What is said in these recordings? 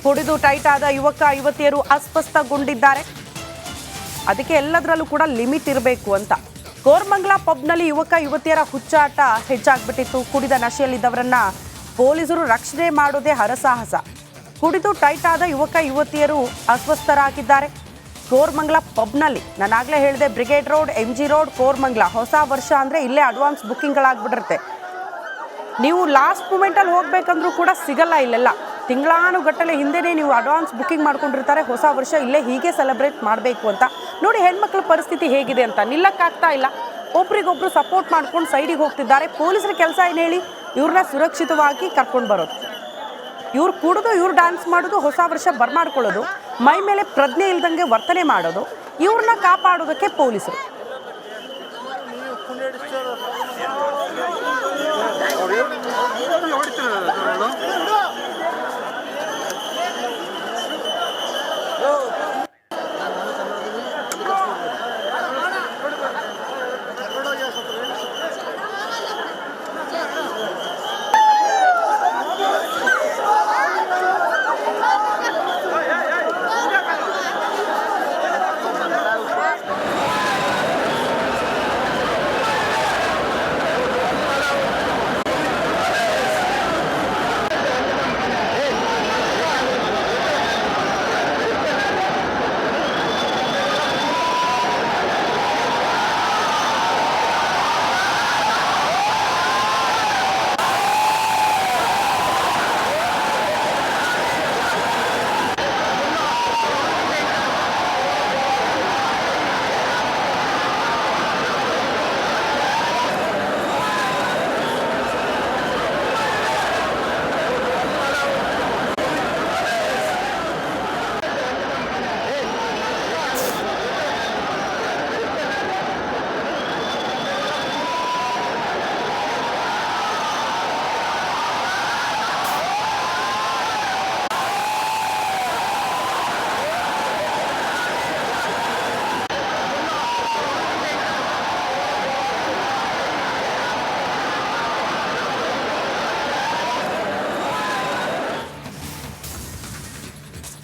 ಕುಡಿದು ಟೈಟ್ ಆದ ಯುವಕ ಯುವತಿಯರು ಅಸ್ವಸ್ಥಗೊಂಡಿದ್ದಾರೆ. ಅದಕ್ಕೆ ಎಲ್ಲದರಲ್ಲೂ ಕೂಡ ಲಿಮಿಟ್ ಇರಬೇಕು ಅಂತ ಕೋರಮಂಗಲ ಪಬ್ನಲ್ಲಿ ಯುವಕ ಯುವತಿಯರ ಹುಚ್ಚಾಟ ಹೆಚ್ಚಾಗ್ಬಿಟ್ಟಿತ್ತು. ಕುಡಿದ ನಶೆಯಲ್ಲಿದ್ದವರನ್ನ ಪೊಲೀಸರು ರಕ್ಷಣೆ ಮಾಡೋದೇ ಹರಸಾಹಸ. ಕುಡಿದು ಟೈಟ್ ಆದ ಯುವಕ ಯುವತಿಯರು ಅಸ್ವಸ್ಥರಾಗಿದ್ದಾರೆ. ಕೋರಮಂಗಲ ಪಬ್ನಲ್ಲಿ ನಾನಾಗಲೇ ಹೇಳಿದೆ, brigade road, MG road, Koramangala. ಹೊಸ ವರ್ಷ ಅಂದರೆ ಇಲ್ಲೇ ಅಡ್ವಾನ್ಸ್ ಬುಕ್ಕಿಂಗ್ಗಳಾಗ್ಬಿಟ್ಟಿರುತ್ತೆ. ನೀವು ಲಾಸ್ಟ್ ಮೂಮೆಂಟಲ್ಲಿ ಹೋಗ್ಬೇಕಂದ್ರೂ ಕೂಡ ಸಿಗಲ್ಲ. ಇಲ್ಲೆಲ್ಲ ತಿಂಗಳಾನುಗಟ್ಟಲೆ ಹಿಂದೆನೇ ನೀವು ಅಡ್ವಾನ್ಸ್ ಬುಕ್ಕಿಂಗ್ ಮಾಡ್ಕೊಂಡಿರ್ತಾರೆ. ಹೊಸ ವರ್ಷ ಇಲ್ಲೇ ಹೀಗೆ ಸೆಲೆಬ್ರೇಟ್ ಮಾಡಬೇಕು ಅಂತ. ನೋಡಿ ಹೆಣ್ಮಕ್ಳ ಪರಿಸ್ಥಿತಿ ಹೇಗಿದೆ ಅಂತ. ನಿಲ್ಲಕ್ಕಾಗ್ತಾ ಇಲ್ಲ. ಒಬ್ರಿಗೊಬ್ರು ಸಪೋರ್ಟ್ ಮಾಡ್ಕೊಂಡು ಸೈಡಿಗೆ ಹೋಗ್ತಿದ್ದಾರೆ. ಪೊಲೀಸರ ಕೆಲಸ ಏನು ಹೇಳಿ? ಇವ್ರನ್ನ ಸುರಕ್ಷಿತವಾಗಿ ಕರ್ಕೊಂಡು ಬರೋದು. ಇವ್ರು ಕುಡಿದು ಇವ್ರು ಡ್ಯಾನ್ಸ್ ಮಾಡೋದು, ಹೊಸ ವರ್ಷ ಬರ್ಮಾಡ್ಕೊಳ್ಳೋದು, ಮೈ ಮೇಲೆ ಪ್ರಜ್ಞೆ ಇಲ್ದಂಗೆ ವರ್ತನೆ ಮಾಡೋದು, ಇವ್ರನ್ನ ಕಾಪಾಡೋದಕ್ಕೆ ಪೊಲೀಸರು.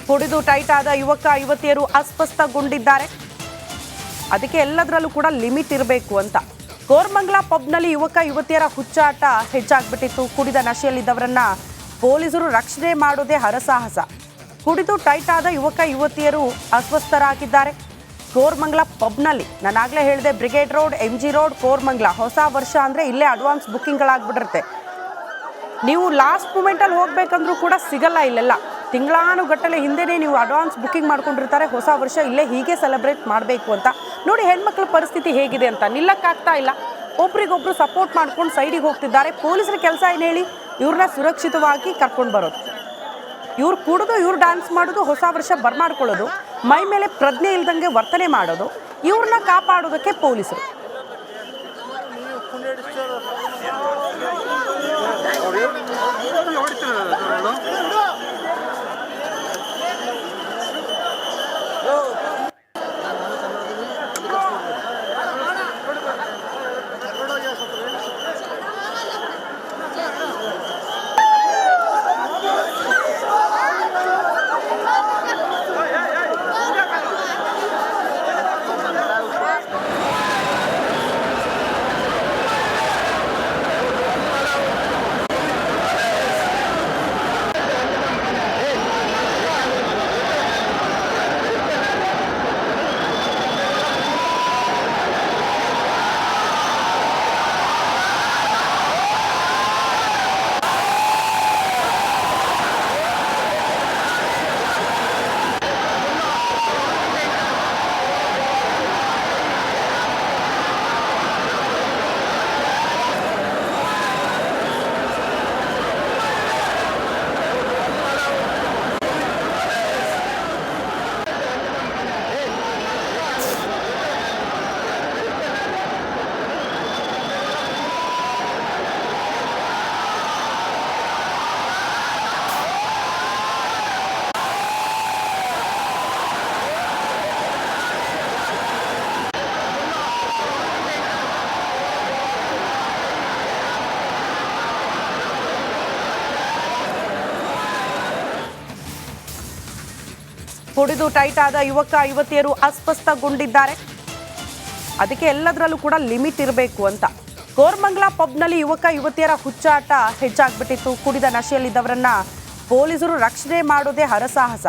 ಕುಡಿದು ಟೈಟ್ ಆದ ಯುವಕ ಯುವತಿಯರು ಅಸ್ವಸ್ಥಗೊಂಡಿದ್ದಾರೆ. ಅದಕ್ಕೆ ಎಲ್ಲದರಲ್ಲೂ ಕೂಡ ಲಿಮಿಟ್ ಇರಬೇಕು ಅಂತ ಕೋರಮಂಗಲ ಪಬ್ನಲ್ಲಿ ಯುವಕ ಯುವತಿಯರ ಹುಚ್ಚಾಟ ಹೆಚ್ಚಾಗ್ಬಿಟ್ಟಿತ್ತು. ಕುಡಿದ ನಶೆಯಲ್ಲಿದ್ದವರನ್ನ ಪೊಲೀಸರು ರಕ್ಷಣೆ ಮಾಡೋದೇ ಹರಸಾಹಸ. ಕುಡಿದು ಟೈಟ್ ಆದ ಯುವಕ ಯುವತಿಯರು ಅಸ್ವಸ್ಥರಾಗಿದ್ದಾರೆ. ಕೋರಮಂಗಲ ಪಬ್ನಲ್ಲಿ ನಾನಾಗಲೇ ಹೇಳಿದೆ, brigade road, MG road, Koramangala. ಹೊಸ ವರ್ಷ ಅಂದರೆ ಇಲ್ಲೇ ಅಡ್ವಾನ್ಸ್ ಬುಕ್ಕಿಂಗ್ಗಳಾಗ್ಬಿಟ್ಟಿರುತ್ತೆ. ನೀವು ಲಾಸ್ಟ್ ಮೂಮೆಂಟಲ್ಲಿ ಹೋಗ್ಬೇಕಂದ್ರೂ ಕೂಡ ಸಿಗಲ್ಲ. ಇಲ್ಲೆಲ್ಲ ತಿಂಗಳಾನುಗಟ್ಟಲೆ ಹಿಂದೆನೇ ನೀವು ಅಡ್ವಾನ್ಸ್ ಬುಕ್ಕಿಂಗ್ ಮಾಡ್ಕೊಂಡಿರ್ತಾರೆ. ಹೊಸ ವರ್ಷ ಇಲ್ಲೇ ಹೀಗೆ ಸೆಲೆಬ್ರೇಟ್ ಮಾಡಬೇಕು ಅಂತ. ನೋಡಿ ಹೆಣ್ಮಕ್ಳ ಪರಿಸ್ಥಿತಿ ಹೇಗಿದೆ ಅಂತ. ನಿಲ್ಲಕ್ಕಾಗ್ತಾ ಇಲ್ಲ. ಒಬ್ರಿಗೊಬ್ರು ಸಪೋರ್ಟ್ ಮಾಡ್ಕೊಂಡು ಸೈಡಿಗೆ ಹೋಗ್ತಿದ್ದಾರೆ. ಪೊಲೀಸರ ಕೆಲಸ ಏನು ಹೇಳಿ? ಇವ್ರನ್ನ ಸುರಕ್ಷಿತವಾಗಿ ಕರ್ಕೊಂಡು ಬರೋದು. ಇವ್ರು ಕುಡಿದು ಇವ್ರು ಡ್ಯಾನ್ಸ್ ಮಾಡೋದು, ಹೊಸ ವರ್ಷ ಬರ್ಮಾಡ್ಕೊಳ್ಳೋದು, ಮೈ ಮೇಲೆ ಪ್ರಜ್ಞೆ ಇಲ್ದಂಗೆ ವರ್ತನೆ ಮಾಡೋದು, ಇವ್ರನ್ನ ಕಾಪಾಡೋದಕ್ಕೆ ಪೊಲೀಸರು. ಕುಡಿದು ಟೈಟ್ ಆದ ಯುವಕ ಯುವತಿಯರು ಅಸ್ವಸ್ಥಗೊಂಡಿದ್ದಾರೆ. ಅದಕ್ಕೆ ಎಲ್ಲದರಲ್ಲೂ ಕೂಡ ಲಿಮಿಟ್ ಇರಬೇಕು ಅಂತ ಕೋರಮಂಗಲ ಪಬ್ನಲ್ಲಿ ಯುವಕ ಯುವತಿಯರ ಹುಚ್ಚಾಟ ಹೆಚ್ಚಾಗ್ಬಿಟ್ಟಿತ್ತು. ಕುಡಿದ ನಶೆಯಲ್ಲಿದ್ದವರನ್ನ ಪೊಲೀಸರು ರಕ್ಷಣೆ ಮಾಡೋದೇ ಹರಸಾಹಸ.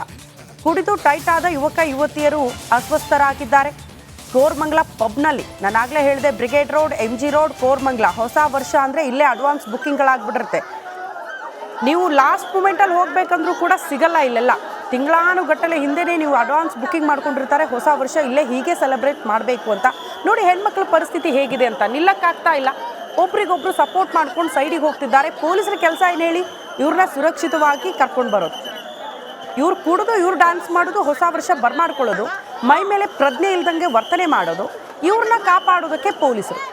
ಕುಡಿದು ಟೈಟ್ ಆದ ಯುವಕ ಯುವತಿಯರು ಅಸ್ವಸ್ಥರಾಗಿದ್ದಾರೆ. ಕೋರಮಂಗಲ ಪಬ್ನಲ್ಲಿ ನಾನಾಗಲೇ ಹೇಳಿದೆ, brigade road, MG road, Koramangala. ಹೊಸ ವರ್ಷ ಅಂದರೆ ಇಲ್ಲೇ ಅಡ್ವಾನ್ಸ್ ಬುಕ್ಕಿಂಗ್ಗಳಾಗ್ಬಿಟ್ಟಿರುತ್ತೆ. ನೀವು ಲಾಸ್ಟ್ ಮೂಮೆಂಟಲ್ಲಿ ಹೋಗ್ಬೇಕಂದ್ರೂ ಕೂಡ ಸಿಗಲ್ಲ. ಇಲ್ಲೆಲ್ಲ ತಿಂಗಳಾನುಗಟ್ಟಲೆ ಹಿಂದೆನೇ ನೀವು ಅಡ್ವಾನ್ಸ್ ಬುಕ್ಕಿಂಗ್ ಮಾಡ್ಕೊಂಡಿರ್ತಾರೆ. ಹೊಸ ವರ್ಷ ಇಲ್ಲೇ ಹೀಗೆ ಸೆಲೆಬ್ರೇಟ್ ಮಾಡಬೇಕು ಅಂತ. ನೋಡಿ ಹೆಣ್ಮಕ್ಳ ಪರಿಸ್ಥಿತಿ ಹೇಗಿದೆ ಅಂತ. ನಿಲ್ಲಕ್ಕಾಗ್ತಾ ಇಲ್ಲ. ಒಬ್ರಿಗೊಬ್ರು ಸಪೋರ್ಟ್ ಮಾಡ್ಕೊಂಡು ಸೈಡಿಗೆ ಹೋಗ್ತಿದ್ದಾರೆ. ಪೊಲೀಸರ ಕೆಲಸ ಏನು ಹೇಳಿ, ಇವ್ರನ್ನ ಸುರಕ್ಷಿತವಾಗಿ ಕರ್ಕೊಂಡು ಬರೋದು. ಇವ್ರು ಕುಡಿದು ಇವ್ರು ಡ್ಯಾನ್ಸ್ ಮಾಡೋದು, ಹೊಸ ವರ್ಷ ಬರ್ಮಾಡ್ಕೊಳ್ಳೋದು, ಮೈ ಮೇಲೆ ಪ್ರಜ್ಞೆ ಇಲ್ದಂಗೆ ವರ್ತನೆ ಮಾಡೋದು, ಇವ್ರನ್ನ ಕಾಪಾಡೋದಕ್ಕೆ ಪೊಲೀಸರು.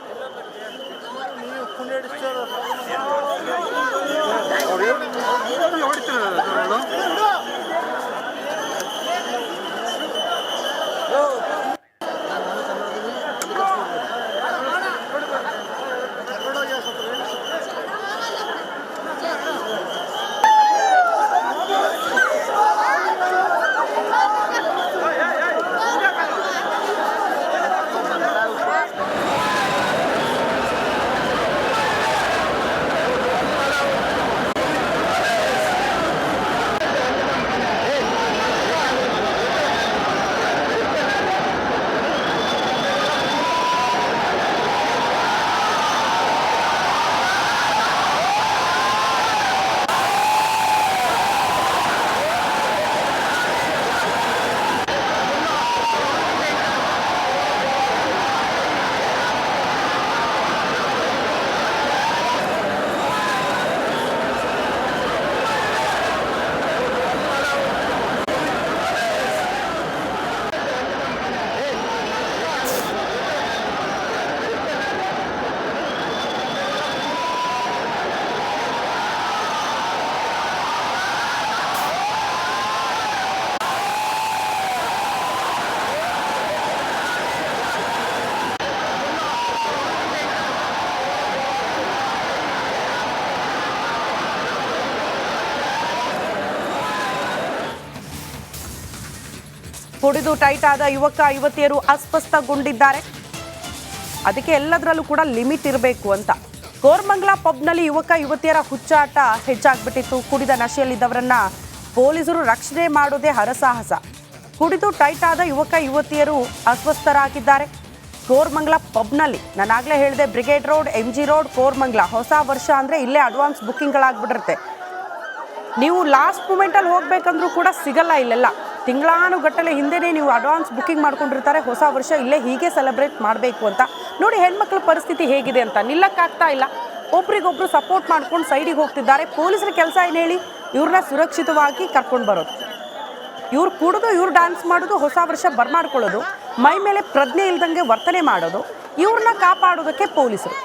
ಕುಡಿದು ಟೈಟ್ ಆದ ಯುವಕ ಯುವತಿಯರು ಅಸ್ವಸ್ಥಗೊಂಡಿದ್ದಾರೆ. ಅದಕ್ಕೆ ಎಲ್ಲದರಲ್ಲೂ ಕೂಡ ಲಿಮಿಟ್ ಇರಬೇಕು ಅಂತ ಕೋರಮಂಗಲ ಪಬ್ನಲ್ಲಿ ಯುವಕ ಯುವತಿಯರ ಹುಚ್ಚಾಟ ಹೆಚ್ಚಾಗ್ಬಿಟ್ಟಿತ್ತು. ಕುಡಿದ ನಶೆಯಲ್ಲಿದ್ದವರನ್ನ ಪೊಲೀಸರು ರಕ್ಷಣೆ ಮಾಡೋದೇ ಹರಸಾಹಸ. ಕುಡಿದು ಟೈಟ್ ಆದ ಯುವಕ ಯುವತಿಯರು ಅಸ್ವಸ್ಥರಾಗಿದ್ದಾರೆ. ಕೋರಮಂಗಲ ಪಬ್ನಲ್ಲಿ ನಾನಾಗಲೇ ಹೇಳಿದೆ, brigade road, MG road, Koramangala. ಹೊಸ ವರ್ಷ ಅಂದರೆ ಇಲ್ಲೇ ಅಡ್ವಾನ್ಸ್ ಬುಕ್ಕಿಂಗ್ಗಳಾಗ್ಬಿಟ್ಟಿರುತ್ತೆ. ನೀವು ಲಾಸ್ಟ್ ಮೂಮೆಂಟಲ್ಲಿ ಹೋಗ್ಬೇಕಂದ್ರೂ ಕೂಡ ಸಿಗಲ್ಲ. ಇಲ್ಲೆಲ್ಲ ತಿಂಗಳಾನುಗಟ್ಟಲೆ ಹಿಂದೆನೇ ನೀವು ಅಡ್ವಾನ್ಸ್ ಬುಕ್ಕಿಂಗ್ ಮಾಡ್ಕೊಂಡಿರ್ತಾರೆ. ಹೊಸ ವರ್ಷ ಇಲ್ಲೇ ಹೀಗೆ ಸೆಲೆಬ್ರೇಟ್ ಮಾಡಬೇಕು ಅಂತ. ನೋಡಿ ಹೆಣ್ಮಕ್ಳ ಪರಿಸ್ಥಿತಿ ಹೇಗಿದೆ ಅಂತ. ನಿಲ್ಲಕ್ಕಾಗ್ತಾ ಇಲ್ಲ. ಒಬ್ರಿಗೊಬ್ರು ಸಪೋರ್ಟ್ ಮಾಡ್ಕೊಂಡು ಸೈಡಿಗೆ ಹೋಗ್ತಿದ್ದಾರೆ. ಪೊಲೀಸರ ಕೆಲಸ ಏನು ಹೇಳಿ, ಇವ್ರನ್ನ ಸುರಕ್ಷಿತವಾಗಿ ಕರ್ಕೊಂಡು ಬರೋದು. ಇವ್ರು ಕುಡಿದು ಇವ್ರು ಡ್ಯಾನ್ಸ್ ಮಾಡೋದು, ಹೊಸ ವರ್ಷ ಬರ್ಮಾಡ್ಕೊಳ್ಳೋದು, ಮೈ ಮೇಲೆ ಪ್ರಜ್ಞೆ ಇಲ್ದಂಗೆ ವರ್ತನೆ ಮಾಡೋದು, ಇವ್ರನ್ನ ಕಾಪಾಡೋದಕ್ಕೆ ಪೊಲೀಸರು.